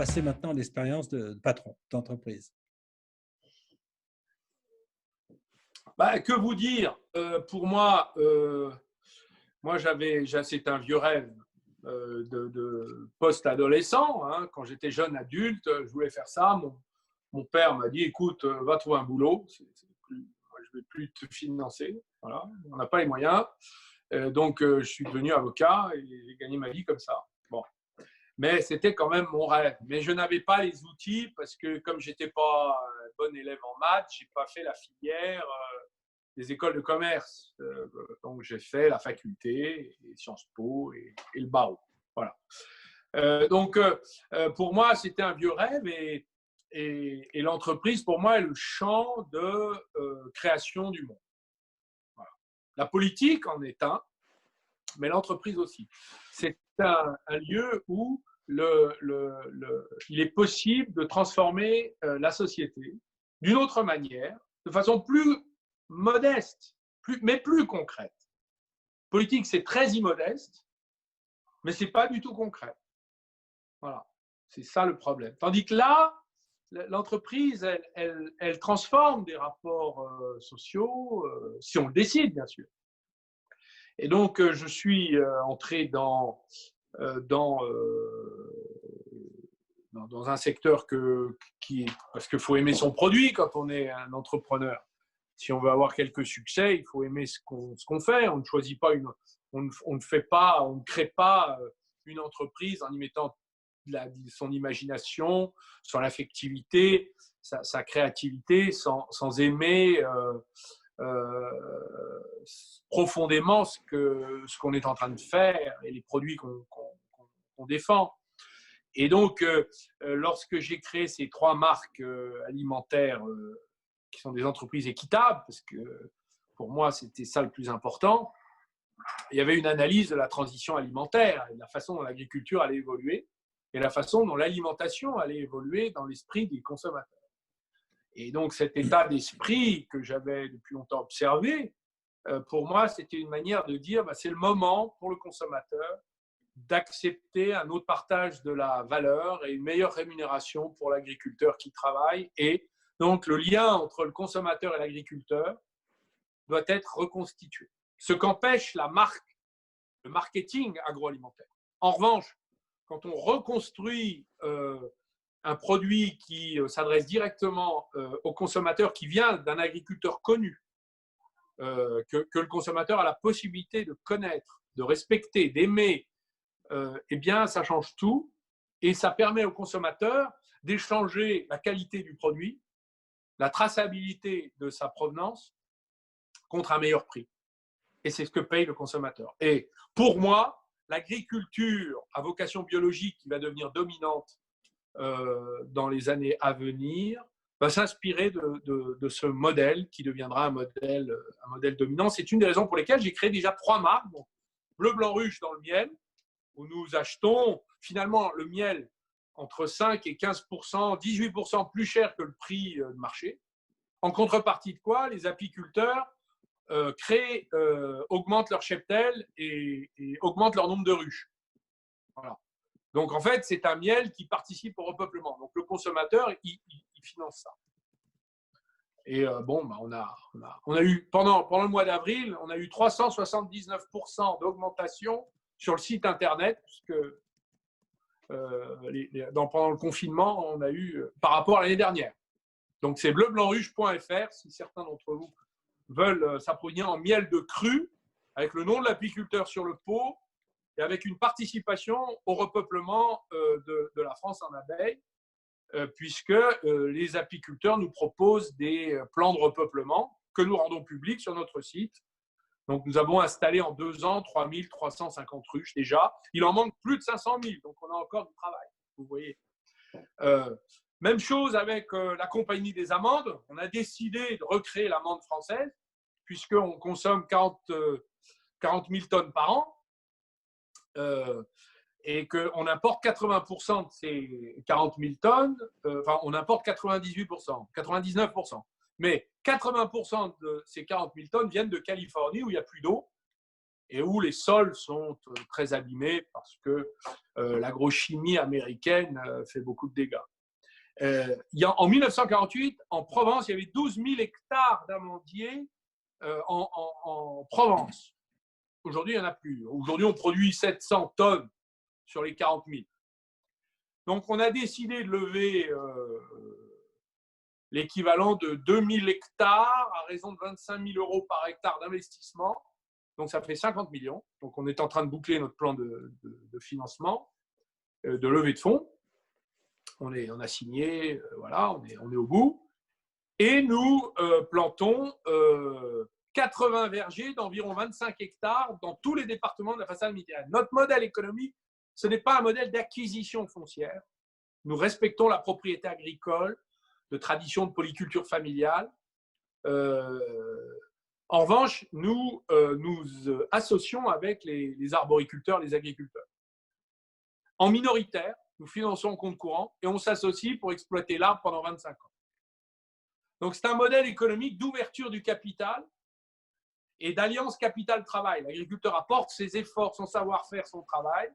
passer maintenant à l'expérience de patron d'entreprise. Bah, que vous dire? Pour moi, c'est un vieux rêve de post-adolescent. Hein. Quand j'étais jeune adulte, je voulais faire ça. Mon père m'a dit, écoute, va trouver un boulot. Moi, je ne vais plus te financer. Voilà. On n'a pas les moyens. Donc, je suis devenu avocat et j'ai gagné ma vie comme ça. Bon. Mais c'était quand même mon rêve. Mais je n'avais pas les outils parce que comme je n'étais pas bon élève en maths, je n'ai pas fait la filière des écoles de commerce. Donc, j'ai fait la faculté, et Sciences Po et le barreau. Voilà. Donc, pour moi, c'était un vieux rêve et l'entreprise, pour moi, est le champ de création du monde. Voilà. La politique en est un, mais l'entreprise aussi. C'est un lieu où il est possible de transformer la société d'une autre manière, de façon plus modeste, mais plus concrète. Politique, c'est très immodeste, mais ce n'est pas du tout concret. Voilà, c'est ça le problème. Tandis que là, l'entreprise, elle transforme des rapports sociaux, si on le décide, bien sûr. Et donc, je suis entré dans un secteur parce qu'il faut aimer son produit quand on est un entrepreneur. Si on veut avoir quelques succès, il faut aimer ce qu'on fait. On ne choisit pas on ne crée pas une entreprise en y mettant son imagination, son affectivité, sa créativité, sans aimer profondément ce qu'on est en train de faire et les produits qu'on défend. Et donc, lorsque j'ai créé ces 3 marques alimentaires qui sont des entreprises équitables, parce que pour moi, c'était ça le plus important, il y avait une analyse de la transition alimentaire et de la façon dont l'agriculture allait évoluer et la façon dont l'alimentation allait évoluer dans l'esprit des consommateurs. Et donc, cet état d'esprit que j'avais depuis longtemps observé, pour moi, c'était une manière de dire c'est le moment pour le consommateur d'accepter un autre partage de la valeur et une meilleure rémunération pour l'agriculteur qui travaille. Et donc, le lien entre le consommateur et l'agriculteur doit être reconstitué. Ce qu'empêche la marque, le marketing agroalimentaire. En revanche, quand on reconstruit un produit qui s'adresse directement au consommateur, qui vient d'un agriculteur connu, que le consommateur a la possibilité de connaître, de respecter, d'aimer, eh bien, ça change tout et ça permet au consommateur d'échanger la qualité du produit, la traçabilité de sa provenance contre un meilleur prix. Et c'est ce que paye le consommateur. Et pour moi, l'agriculture à vocation biologique qui va devenir dominante dans les années à venir va s'inspirer de ce modèle qui deviendra un modèle dominant. C'est une des raisons pour lesquelles j'ai créé déjà 3 marques. Donc, Bleu, Blanc, Ruche dans le miel, où nous achetons finalement le miel entre 5 et 15%, 18% plus cher que le prix de marché. En contrepartie de quoi, les apiculteurs augmentent leur cheptel et augmentent leur nombre de ruches. Voilà. Donc, en fait, c'est un miel qui participe au repeuplement. Donc, le consommateur, il finance ça. Et on a eu, pendant le mois d'avril, on a eu 379% d'augmentation sur le site Internet, puisque pendant le confinement, on a eu par rapport à l'année dernière. Donc, c'est bleublancruche.fr si certains d'entre vous veulent s'approvisionner en miel de cru, avec le nom de l'apiculteur sur le pot et avec une participation au repeuplement de la France en abeilles, puisque les apiculteurs nous proposent des plans de repeuplement que nous rendons publics sur notre site. Donc, nous avons installé en 2 ans 3350 ruches déjà. Il en manque plus de 500 000, donc on a encore du travail, vous voyez. Même chose avec la Compagnie des amandes. On a décidé de recréer l'amande française, puisqu'on consomme 40 000 tonnes par an, et qu'on importe 80% de ces 40 000 tonnes, on importe 98%, 99%. Mais 80% de ces 40 000 tonnes viennent de Californie, où il n'y a plus d'eau. et où les sols sont très abîmés parce que l'agrochimie américaine fait beaucoup de dégâts. En 1948, en Provence, il y avait 12 000 hectares d'amandiers en Provence. Aujourd'hui, il n'y en a plus. Aujourd'hui, on produit 700 tonnes sur les 40 000. Donc, on a décidé de lever l'équivalent de 2000 hectares à raison de 25 000 euros par hectare d'investissement. Donc, ça fait 50 millions. Donc, on est en train de boucler notre plan de financement, de levée de fonds. On a signé, voilà, on est au bout. Et nous plantons 80 vergers d'environ 25 hectares dans tous les départements de la façade méditerranéenne. Notre modèle économique, ce n'est pas un modèle d'acquisition foncière. Nous respectons la propriété agricole, de tradition de polyculture familiale. En revanche, nous nous associons avec les arboriculteurs, les agriculteurs. En minoritaire, nous finançons en compte courant et on s'associe pour exploiter l'arbre pendant 25 ans. Donc, c'est un modèle économique d'ouverture du capital et d'alliance capital-travail. L'agriculteur apporte ses efforts, son savoir-faire, son travail.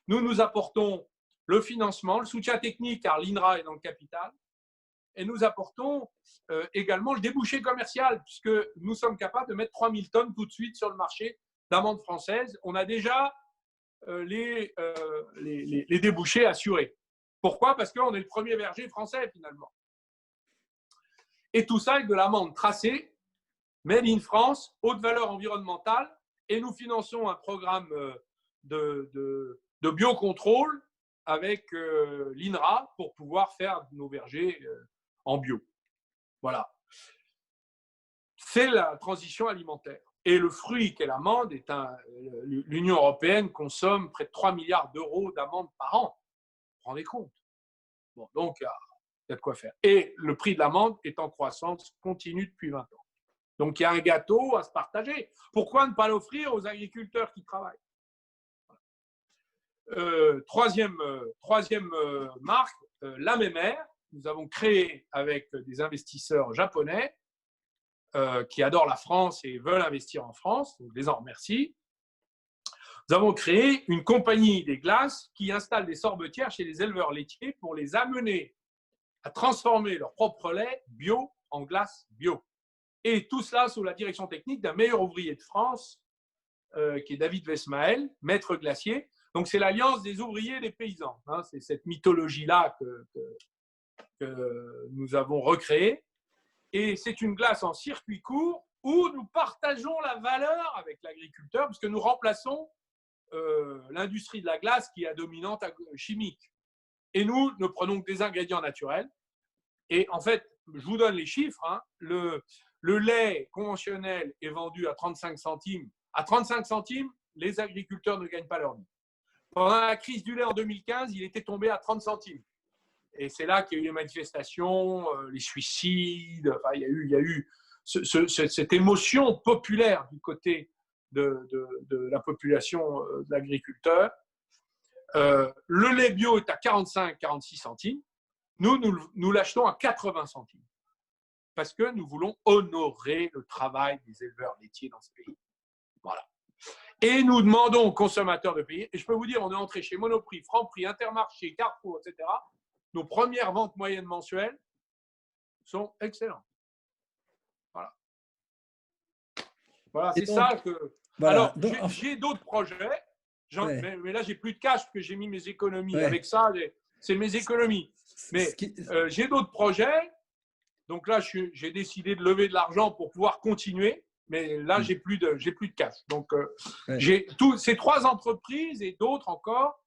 Nous apportons le financement, le soutien technique, car l'INRA est dans le capital. Et nous apportons également le débouché commercial, puisque nous sommes capables de mettre 3000 tonnes tout de suite sur le marché d'amandes françaises. On a déjà les débouchés assurés. Pourquoi? Parce qu'on est le premier verger français, finalement. Et tout ça avec de l'amande tracée, made in France, haute valeur environnementale, et nous finançons un programme de biocontrôle avec l'INRA pour pouvoir faire nos vergers en bio. Voilà. C'est la transition alimentaire. Et le fruit qu'est l'amande, l'Union européenne consomme près de 3 milliards d'euros d'amandes par an. Vous vous rendez compte? Bon, donc, il y a de quoi faire. Et le prix de l'amande est en croissance continue depuis 20 ans. Donc, il y a un gâteau à se partager. Pourquoi ne pas l'offrir aux agriculteurs qui travaillent? Troisième marque, la Mémère. Nous avons créé avec des investisseurs japonais qui adorent la France et veulent investir en France, donc je les en remercie. Nous avons créé une compagnie des glaces qui installe des sorbetières chez les éleveurs laitiers pour les amener à transformer leur propre lait bio en glace bio. Et tout cela sous la direction technique d'un meilleur ouvrier de France, qui est David Vesmael, maître glacier. Donc, c'est l'alliance des ouvriers et des paysans. Hein. C'est cette mythologie-là que nous avons recréée. Et c'est une glace en circuit court où nous partageons la valeur avec l'agriculteur, parce que nous remplaçons l'industrie de la glace qui est à dominante chimique. Et nous ne prenons que des ingrédients naturels. Et en fait, je vous donne les chiffres. Hein. Le lait conventionnel est vendu à 35 centimes. À 35 centimes, les agriculteurs ne gagnent pas leur vie. Pendant la crise du lait en 2015, il était tombé à 30 centimes. Et c'est là qu'il y a eu les manifestations, les suicides. Enfin, il y a eu cette émotion populaire du côté de la population d'agriculteurs. Le lait bio est à 45-46 centimes. Nous l'achetons à 80 centimes. Parce que nous voulons honorer le travail des éleveurs laitiers dans ce pays. Voilà. Et nous demandons aux consommateurs de payer. Et je peux vous dire, on est entré chez Monoprix, Franprix, Intermarché, Carrefour, etc. Nos premières ventes moyennes mensuelles sont excellentes. Voilà. Voilà, c'est ça que… Voilà. Alors, j'ai d'autres projets, ouais. mais là, j'ai plus de cash parce que j'ai mis mes économies. Ouais. Avec ça, c'est mes économies. Mais j'ai d'autres projets. Donc là, j'ai décidé de lever de l'argent pour pouvoir continuer. Mais là, j'ai plus de cash. Donc, ouais. J'ai ces 3 entreprises et d'autres encore.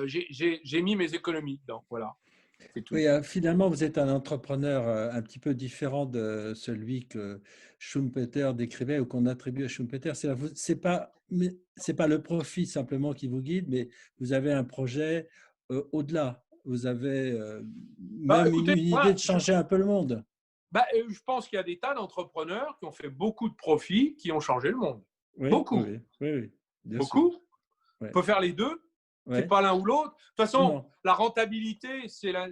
J'ai mis mes économies dedans. Voilà. Oui, finalement, vous êtes un entrepreneur un petit peu différent de celui que Schumpeter décrivait ou qu'on attribue à Schumpeter. C'est pas le profit simplement qui vous guide, mais vous avez un projet au-delà. Vous avez même une idée de changer un peu le monde. Je pense qu'il y a des tas d'entrepreneurs qui ont fait beaucoup de profits, qui ont changé le monde. Oui, beaucoup. Oui, beaucoup. On peut faire les deux. Ouais. C'est pas l'un ou l'autre. De toute façon, la rentabilité, c'est la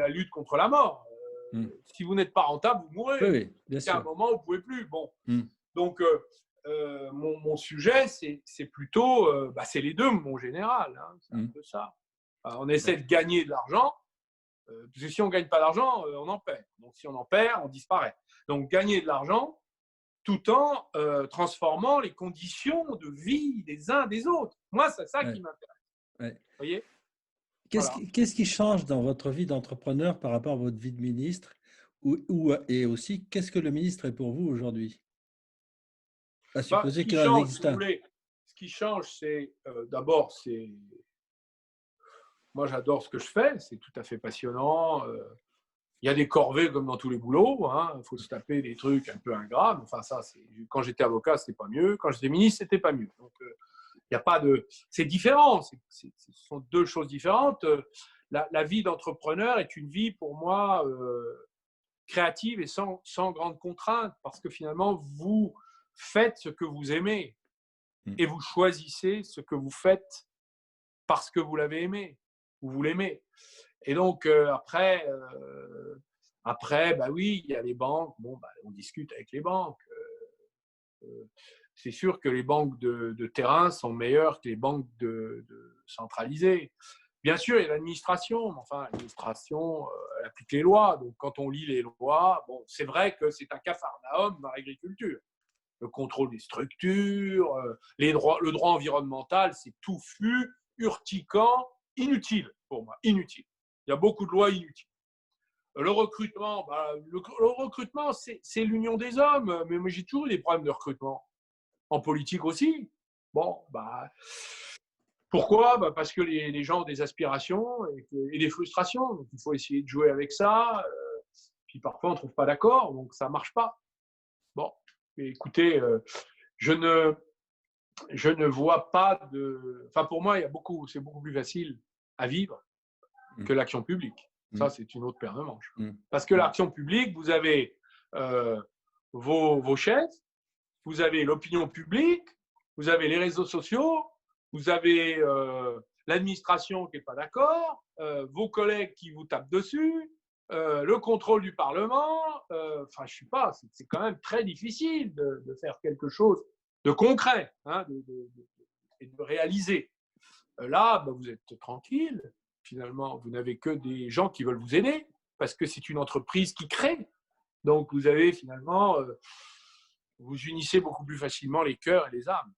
lutte contre la mort. Si vous n'êtes pas rentable, vous mourrez. Oui, bien sûr. À un moment, vous ne pouvez plus. Bon. Donc, mon sujet, c'est plutôt, c'est les deux, mon général. Hein, c'est un peu ça. On essaie de gagner de l'argent, parce que si on ne gagne pas d'argent, on en perd. Donc, si on en perd, on disparaît. Donc, gagner de l'argent tout en transformant les conditions de vie des uns des autres. Moi, c'est ça qui m'intéresse. Ouais. Vous voyez ? Qu'est-ce qui change dans votre vie d'entrepreneur par rapport à votre vie de ministre et aussi, qu'est-ce que le ministre est pour vous aujourd'hui? À Ce supposer qui qu'il en change, si existe vous un. voulez, ce qui change, c'est d'abord, moi j'adore ce que je fais, c'est tout à fait passionnant. Il y a des corvées comme dans tous les boulots, hein. Il faut se taper des trucs un peu ingrats. Enfin, ça, quand j'étais avocat, c'était pas mieux. Quand j'étais ministre, c'était pas mieux. Donc, il y a pas de. C'est différent. Ce sont deux choses différentes. La vie d'entrepreneur est une vie pour moi créative et sans grande contrainte, parce que finalement, vous faites ce que vous aimez et vous choisissez ce que vous faites parce que vous l'avez aimé, ou vous l'aimez. Et donc, après, bah oui, il y a les banques. Bon, bah, on discute avec les banques. C'est sûr que les banques de terrain sont meilleures que les banques centralisées. Bien sûr, il y a l'administration, mais enfin, l'administration, elle applique les lois. Donc, quand on lit les lois, bon, c'est vrai que c'est un capharnaüm dans l'agriculture. Le contrôle des structures, le droit environnemental, c'est touffu, urticant, inutile pour moi, inutile. Il y a beaucoup de lois inutiles. Le recrutement, le recrutement, c'est l'union des hommes. Mais moi, j'ai toujours eu des problèmes de recrutement. En politique aussi. Bon, pourquoi ? Parce que les gens ont des aspirations et des frustrations. Donc, il faut essayer de jouer avec ça. Puis parfois, on ne trouve pas d'accord, donc ça ne marche pas. Bon, écoutez, je ne vois pas de. Enfin, pour moi, c'est beaucoup plus facile à vivre que l'action publique. Ça, c'est une autre paire de manches. Parce que l'action publique, vous avez vos chefs, vous avez l'opinion publique, vous avez les réseaux sociaux, vous avez l'administration qui n'est pas d'accord, vos collègues qui vous tapent dessus, le contrôle du Parlement. Enfin, je ne sais pas, c'est quand même très difficile de faire quelque chose de concret, hein, et de réaliser. Là, vous êtes tranquille. Finalement, vous n'avez que des gens qui veulent vous aider parce que c'est une entreprise qui crée. Donc, vous avez finalement, vous unissez beaucoup plus facilement les cœurs et les âmes.